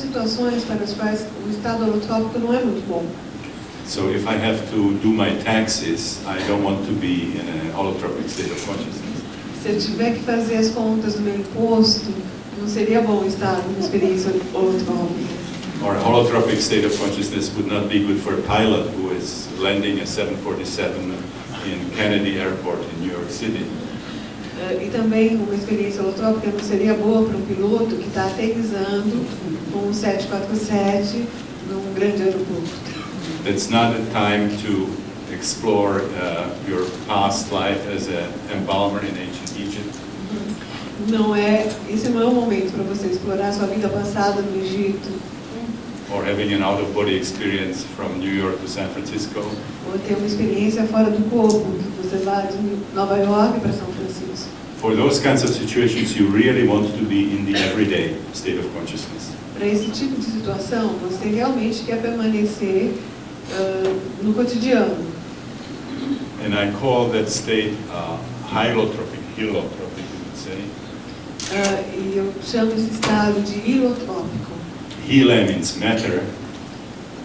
situações para as quais o estado holotrópico não é muito bom. So if I have to do my taxes, I don't want to be in a holotropic state of consciousness. Se eu tiver que fazer as contas do meu imposto, não seria bom estar numa experiência holotrópica. Or a holotropic state of consciousness would not be good for a pilot who is landing a 747 in Kennedy Airport in New York City. E também uma experiência holotrópica não seria boa para um piloto que está aterrissando com um 747 num grande aeroporto. It's not a time to explore your past life as an embalmer in ancient Egypt. Esse não é o momento para você explorar sua vida passada no Egito. Or having an out-of-body experience from New York to San Francisco. Ou ter uma experiência fora do corpo, que você vai de Nova York para São Francisco. For those kinds of situations, you really want to be in the everyday state of consciousness. Para esse tipo de situação, você realmente quer permanecer no cotidiano. And I call that state hylotropic, you would say. E eu chamo esse estado de hilotrópico. Hyle means matter.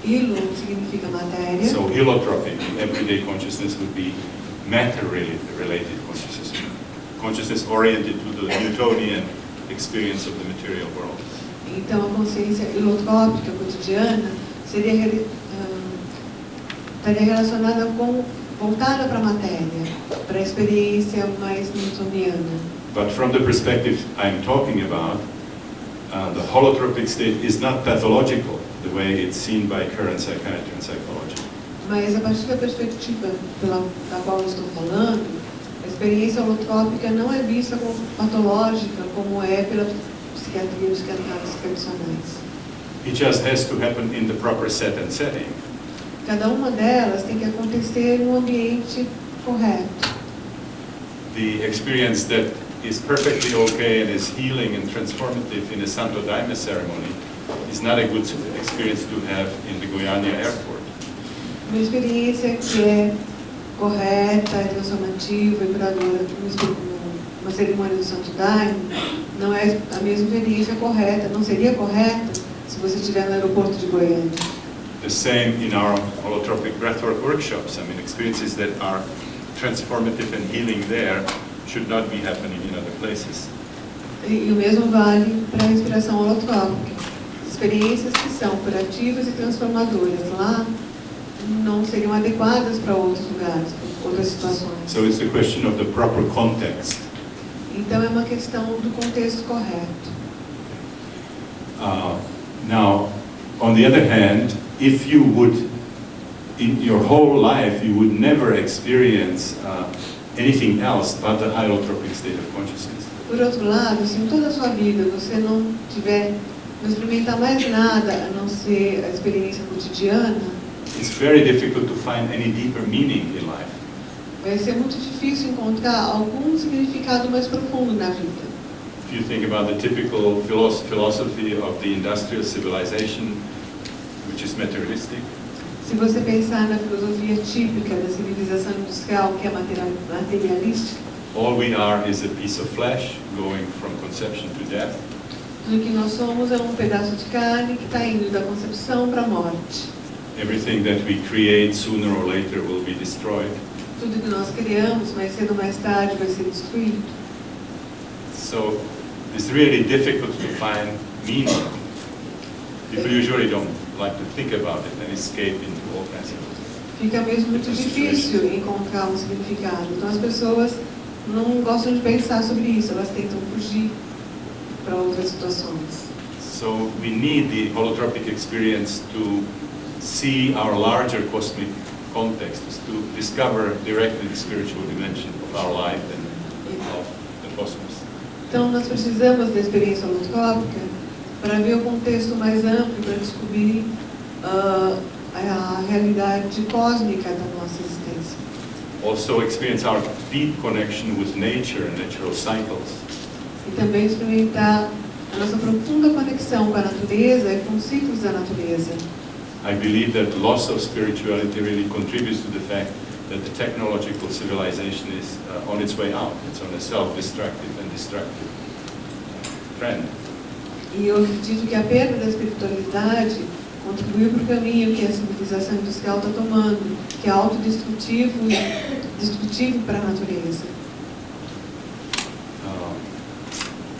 Hilo significa matéria. So holotropic, everyday consciousness would be matter-related consciousness. Consciousness oriented to the Newtonian experience of the material world. Então a consciência hilotrópica cotidiana estaria relacionada com voltada para a matéria, para a experiência mais newtoniana. But from the perspective I'm talking about, the holotropic state is not pathological the way it's seen by current psychiatry and psychology. Mas a partir da perspectiva da qual eu estou falando, a experiência holotrópica não é vista como patológica como é pela psiquiatria e psiquiatras tradicionais. It just has to happen in the proper set and setting. Cada uma delas tem que acontecer no ambiente correto. The experience that is perfectly okay and is healing and transformative in a Santo Daime ceremony is not a good experience to have in the Goiânia airport. Uma experiência que é correta, é transformativa e curadora, uma cerimônia do Santo Daime, não é a mesma experiência correta, não seria correta se você estiver no aeroporto de Goiânia. The same in our holotropic breathwork workshops. I mean, experiences that are transformative and healing there should not be happening in other places. E o mesmo vale para a inspiração holotrópica. Experiências que são curativas e transformadoras lá não seriam adequadas para outros lugares, para outras situações. So it's the question of the proper context. Então é uma questão do contexto correto. Now, on the other hand, if you would, in your whole life, you would never experience anything else but the holotropic state of consciousness. Por outro lado, se em toda a sua vida você não experimentar mais nada a não ser a experiência cotidiana, it's very difficult to find any deeper meaning in life. vai ser muito difícil encontrar algum significado mais profundo na vida. If you think about the typical philosophy of the industrial civilization, which is materialistic, se você pensar na filosofia típica da civilização industrial, que é materialística, all we are is a piece of flesh going from conception to death. tudo que nós somos é um pedaço de carne que está indo da concepção para a morte. Everything that we create sooner or later will be destroyed. Tudo que nós criamos, mais cedo ou mais tarde, vai ser destruído. So it's really difficult to find meaning. People usually don't like to think about it and escape into all kinds of Fica mesmo muito difícil encontrar um significado. Então as pessoas não gostam de pensar sobre isso, elas tentam fugir para outras situações. So we need the holotropic experience to see our larger cosmic context, to discover directly the spiritual dimension of our life and of the cosmos. Então nós precisamos da experiência holotrópica para ver o contexto mais amplo, para descobrir a realidade cósmica da nossa existência. Also experience our deep connection with nature and natural cycles. E também experimentar a nossa profunda conexão com a natureza e com os ciclos da natureza. I believe that loss of spirituality really contributes to the fact that the technological civilization is on its way out. It's on a self-destructive and destructive trend. E eu acredito que a perda da espiritualidade contribuiu para o caminho que a civilização industrial está tomando, que é autodestrutivo e destrutivo para a natureza.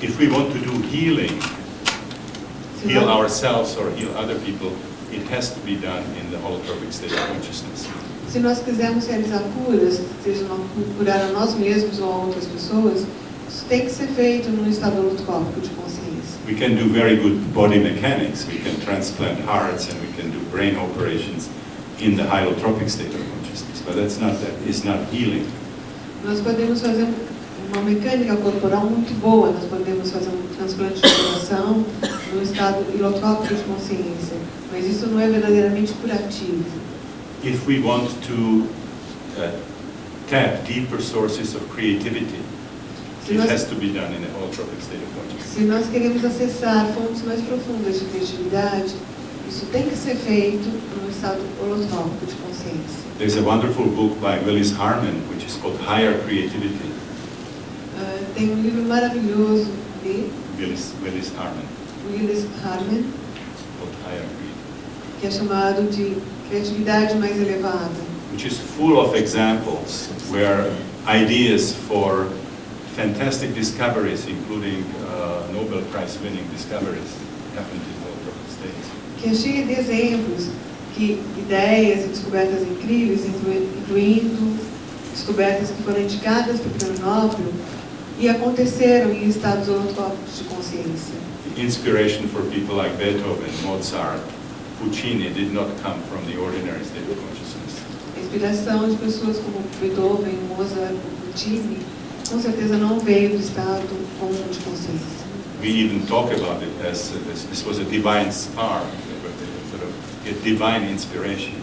If we want to do healing, heal ourselves or heal other people, it has to be done in the holotropic state of consciousness. Se nós quisermos realizar curas, seja curar a nós mesmos ou a outras pessoas, isso tem que ser feito no estado holotrópico de consciência. We can do very good body mechanics. We can transplant hearts and we can do brain operations in the holotropic state of consciousness. But that is not healing. Nós podemos fazer uma mecânica corporal muito boa, nós podemos fazer um transplante de coração no estado holotrópico de consciência, mas isso não é verdadeiramente curativo. If we want to tap deeper sources of creativity, it has to be done in a holotropic state of consciousness. Se nós queremos acessar fontes mais profundas de criatividade, isso tem que ser feito no estado holotrópico de consciência. There's a wonderful book by Willis Harman, which is called Higher Creativity. Tem um livro maravilhoso de Willis Harman, called Higher Creativity, que é chamado de Criatividade Mais Elevada, which is full of examples where ideas for fantastic discoveries, including Nobel Prize-winning discoveries, happened in holotropic states. que é cheia de exemplos, que ideias e descobertas incríveis, incluindo descobertas que foram indicadas pelo Prêmio Nobel e aconteceram em estados holotrópicos de consciência. The inspiration for people like Beethoven, Mozart, Puccini did not come from the ordinary state of consciousness. A inspiração de pessoas como Beethoven, Mozart, Puccini, com certeza não veio do estado comum de consciência. We even talk about it as this was a divine spark, sort of a divine inspiration.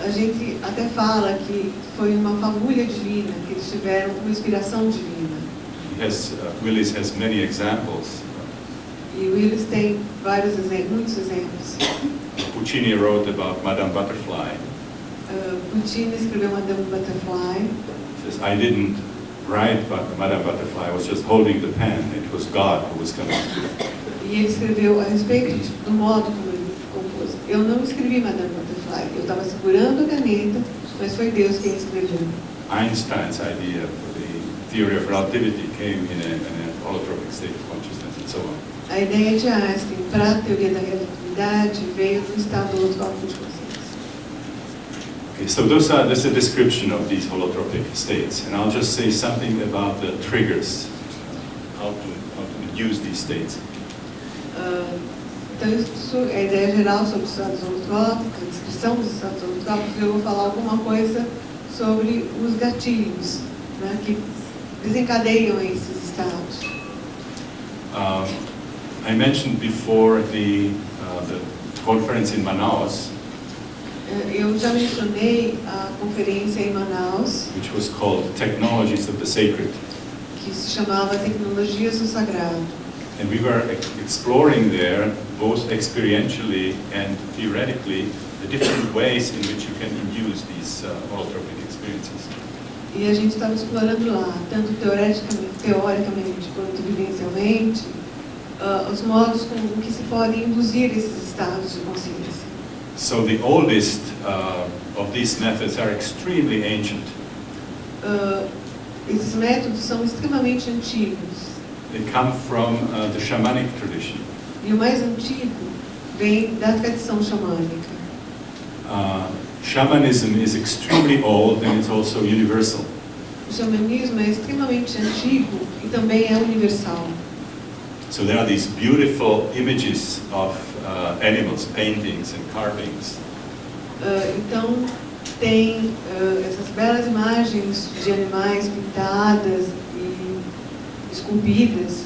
A gente até fala que foi uma fagulha divina, que eles tiveram uma inspiração divina. Willis has many examples. E Willis tem muitos exemplos. Puccini wrote about Madame Butterfly. Puccini escreveu Madame Butterfly. He says, I didn't write about Madame Butterfly, I was just holding the pen. It was God who was coming to do it. E ele escreveu a respeito do modo como ele compôs. Eu não escrevi Madame Butterfly, eu estava segurando a caneta, mas foi Deus quem escreveu. Einstein's idea for the theory of relativity came in a holotropic state of consciousness and so on. A ideia de Einstein para a teoria da relatividade veio do estado holotrópico de consciência. Okay, so that's a description of these holotropic states, and I'll just say something about the triggers, how to use these states. Então, isso é a ideia geral sobre os estados holotrópicos, a descrição dos estados holotrópicos. Eu vou falar alguma coisa sobre os gatilhos, né, que desencadeiam esses estados. I mentioned before the conference in Manaus, Eu já mencionei a conferência em Manaus, which was called Technologies of the Sacred. que se chamava Tecnologias do Sagrado. And we were exploring there, both experientially and theoretically, the different ways in which you can induce these holotropic experiences. E a gente estava explorando lá, tanto teoricamente quanto vivencialmente, os modos com que se podem induzir esses estados de consciência. So the oldest of these methods are extremely ancient. Esses métodos são extremamente antigos. They come from the shamanic tradition. E o mais antigo vem da tradição xamânica. Shamanism is extremely old and it's also universal. O xamanismo é extremamente antigo e também é universal. So there are these beautiful images of animals, paintings and carvings. Então tem essas belas imagens de animais pintadas e esculpidas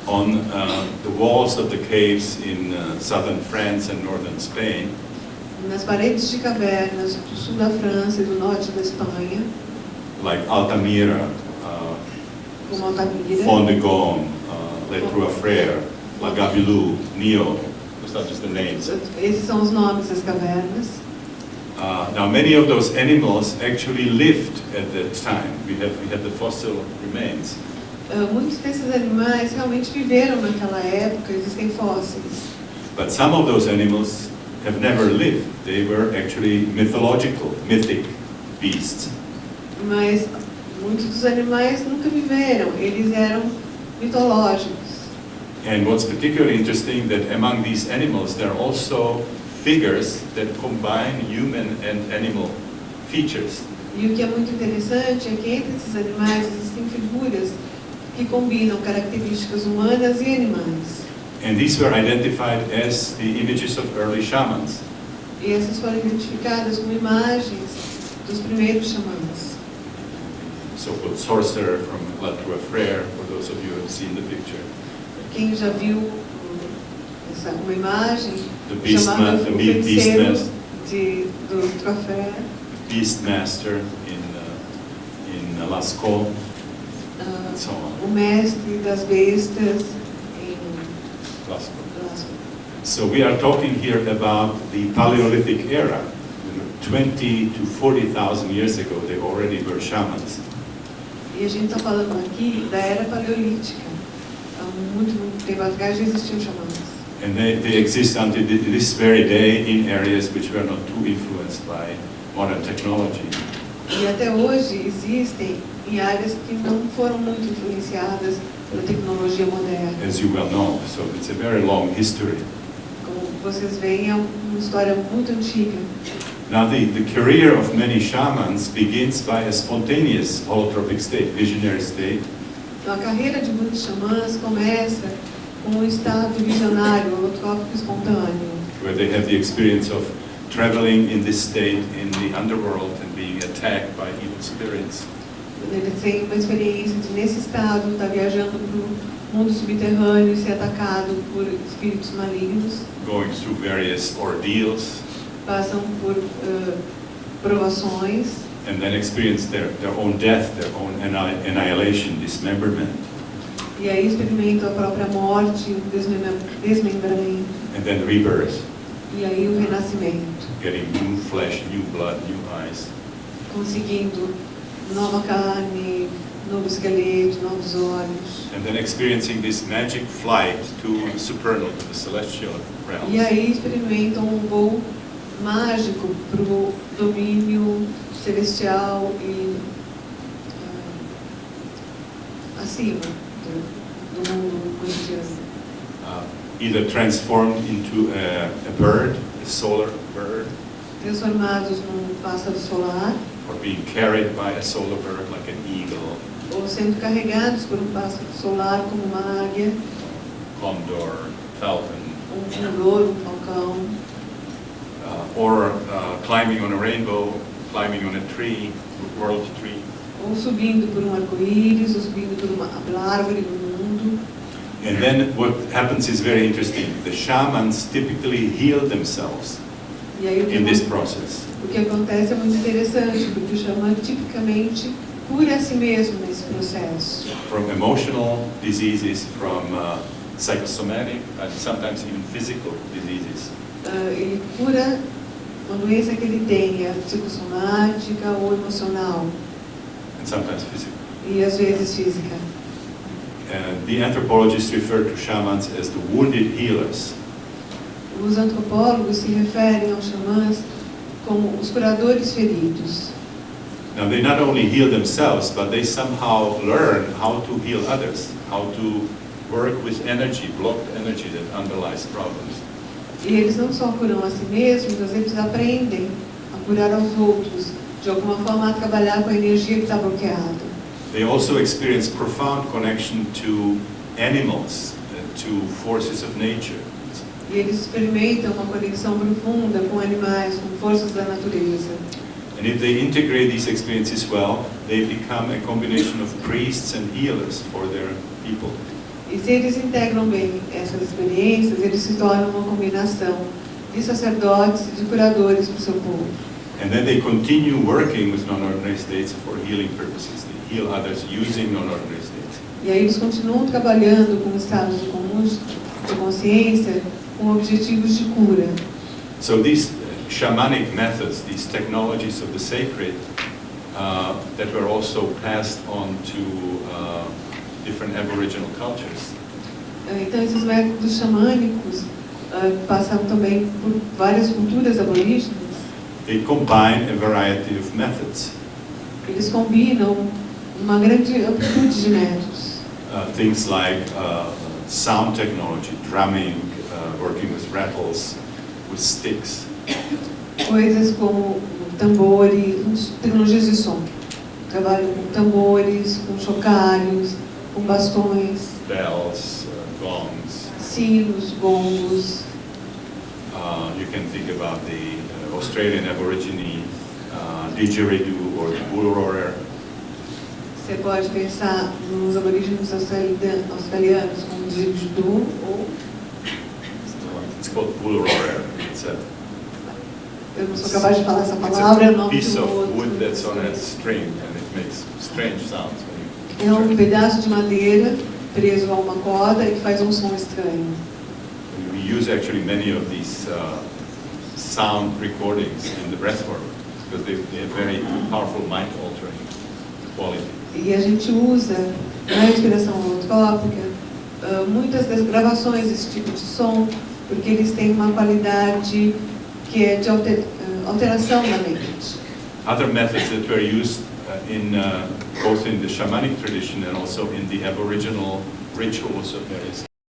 on the walls of the caves in southern France and northern Spain. nas paredes de cavernas do sul da França e do norte da Espanha, like Altamira, como Altamira, Fond de Gaume, Les Trois Frères, La Gabilou, Nio. Those are just the names. Esses são os nomes das cavernas. Now many of those animals actually lived at that time. We have the fossil remains. Muitos desses animais realmente viveram naquela época, existem fósseis. But some of those animals have never lived. They were actually mythological, mythic beasts. Mas muitos dos animais nunca viveram, eles eram mitológicos. And what's particularly interesting that among these animals there are also figures that combine human and animal features. E o que é muito interessante é que entre esses animais existem figuras que combinam características humanas e animais. And these were identified as the images of early shamans. E essas foram identificadas como imagens dos primeiros xamãs. So-called sorcerer from La Trois Frères, for those of you who have seen the picture. Quem já viu uma imagem chamada o feiticeiro do Trois Frères, Beastmaster in Lascaux, and so on. O mestre das bestas em Lascaux. Lascaux. So we are talking here about the Paleolithic era. 20 to 40,000 years ago, they already were shamans. E a gente está falando aqui da era paleolítica. Há muito tempo atrás já existiam xamãs. And they exist until this very day in areas which were not too influenced by modern technology. E até hoje existem em áreas que não foram muito influenciadas pela tecnologia moderna. As you well know, so it's a very long history. Como vocês veem, é uma história muito antiga. Now the career of many shamans begins by a spontaneous holotropic state, visionary state. Então a carreira de muitos xamãs começa com um estado visionário, holotrópico espontâneo. Where they have the experience of traveling in this state in the underworld and being attacked by evil spirits. Eles têm uma experiência de, nesse estado, estar viajando para o mundo subterrâneo e ser atacado por espíritos malignos. Going through various ordeals. Passam por provações. And then experience their own death, their own annihilation, dismemberment. E aí experimentam a própria morte, o desmembramento. And then rebirth. E aí o renascimento. Getting new flesh, new blood, new eyes. Conseguindo nova carne, novo esqueleto, novos olhos. And then experiencing this magic flight to the supernal, to the celestial realms. E aí experimentam um voo mágico para o domínio celestial e acima do mundo cotidiano. Either transformed into a bird, a solar bird, Transformados num pássaro solar, or being carried by a solar bird like an eagle, ou sendo carregados por um pássaro solar como uma águia, condor, falcon, condor, falcão, or climbing on a rainbow, climbing on a tree, world tree. ou subindo por um arco-íris, ou subindo por uma árvore do mundo. And then what happens is very interesting. The shamans typically heal themselves E aí in this process. o que acontece é muito interessante, porque o xamã tipicamente cura a si mesmo nesse processo. From emotional diseases, from psychosomatic, and sometimes even physical diseases. Ele cura uma doença que ele tenha, psicossomática ou emocional. And sometimes physical. E às vezes física. The anthropologists refer to shamans as the wounded healers. Os antropólogos se referem aos xamãs como os curadores feridos. Now they not only heal themselves, but they somehow learn how to heal others, how to work with energy, blocked energy that underlies problems. E eles não só curam a si mesmos, mas eles aprendem a curar aos outros, de alguma forma a trabalhar com a energia que está bloqueada. They also experience profound connection to animals, to forces of nature. E eles experimentam uma conexão profunda com animais, com forças da natureza. And if they integrate these experiences well, they become a combination of priests and healers for their people. E se eles integram bem essas experiências, eles se tornam uma combinação de sacerdotes e de curadores para o seu povo. And then they continue working with non-ordinary states for healing purposes. They heal others using non-ordinary states. E aí eles continuam trabalhando com estados comuns de consciência com objetivos de cura. So these shamanic methods, these technologies of the sacred, that were also passed on to different Aboriginal cultures. Então, esses métodos xamânicos passaram também por várias culturas aborígenes. They combine a variety of methods. Eles combinam uma grande amplitude de métodos. Things like sound technology, drumming, working with rattles, with sticks. Coisas como tambores, tecnologias de som. Trabalham com tambores, com chocalhos, com bastões. Bells, gongs. Sinos, gongos. You can think about the Australian Aborigine didgeridoo or the bull roarer. Você pode pensar nos aborígenes australianos como didgeridoo ou... It's called bull roarer. Eu não sou capaz de falar essa palavra. It's a piece of wood that's on a string and it makes strange sounds. É pedaço de madeira preso a uma corda e faz som estranho. We use actually many of these sound recordings in the breathwork because they have very powerful mind-altering quality. E a gente usa na respiração holotrópica muitas das gravações desse tipo de som, porque eles têm uma qualidade que é de alteração na mente. Other methods that were used both in the shamanic tradition and also in the Aboriginal rituals of various